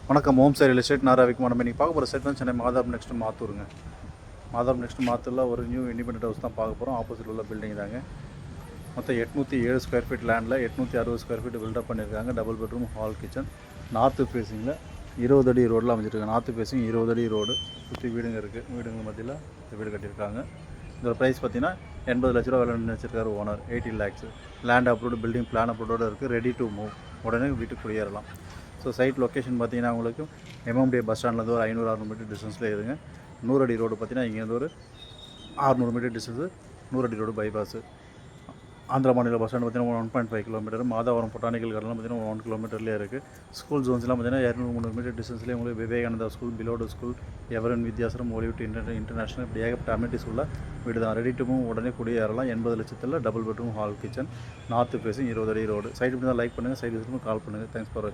வணக்கம். ஓம் sir real estate நாராவிக்கு நம்ம இன்றைக்கி பார்க்க போகிற செட் வந்து சென்னை மாதவரம் நெக்ஸ்ட் மாத்தூருங்க. மாதவரம் நெக்ஸ்ட் மாத்தூரில் ஒரு நியூ இண்டிபெண்டன்ட் ஹவுஸ் தான் பார்க்க போகிறோம். ஆப்போசிட் உள்ள பில்டிங் தாங்க. மொத்தம் 807 ஸ்கொயர் ஃபீட் லேண்டில் 860 ஸ்கொயர் ஃபீட் பில்டப் பண்ணியிருக்காங்க. Double bedroom hall kitchen. North ஃபேஸிங்கில் 20 அடி ரோடில் அமைஞ்சிருக்காங்க. நார்த்து ஃபேஸிங் 20 அடி ரோடு சுற்றி வீடுங்க இருக்குது. வீடுங்க மத்தியில் இந்த வீடு கட்டியிருக்காங்க. இதோட ப்ரைஸ் பார்த்தீங்கன்னா 80 லட்ச ரூபா விலை வச்சிருக்காரு owner. 80 lakhs. Land approved, building plan அப்ரூவோடு இருக்குது. Ready to move. உடனே வீட்டுக்கு குடியேறலாம். ஸோ சைட் லொக்கேஷன் பார்த்தீங்கன்னா உங்களுக்கு எம்எம்டிஏ பஸ் ஸ்டாண்ட்லேருந்து ஒரு 500-600 மீட்டர் டிஸ்டன்ஸில் இருங்க. 100 அடி ரோடு பார்த்தீங்கன்னா இங்கேருந்து ஒரு 600 மீட்டர் டிஸ்டன்ஸு. 100 அடி ரோடு பைபாஸு. ஆந்திரா மாநில பஸ் ஸ்டாண்ட் பார்த்தீங்கன்னா 1.5 கிலோமீட்டர். மாதவரம் பொட்டானிக்கல் கார்டன்லாம் பார்த்தீங்கன்னா 1 கிலோமீட்டர்லேயே இருக்குது. ஸ்கூல் ஜோன்ஸ்லாம் பார்த்தீங்கன்னா 200-300 மீட்டர் டிஸ்டன்ஸ்லேயே உங்களுக்கு Vivekananda school, ploughed school, எவரன் Vidyashram, ஒலிவுட் international இப்படி ஏகப்பட்ட அமினிட்டிஸ் உள்ள வீடு தான். Ready to move. உடனே குடியேறலாம். 80 லட்சத்தில் double bedroom hall kitchen. North facing 20 அடி ரோடு. சைட் இப்படி தான் லைக் பண்ணுங்கள். சைட் கால் பண்ணுங்கள். Thanks for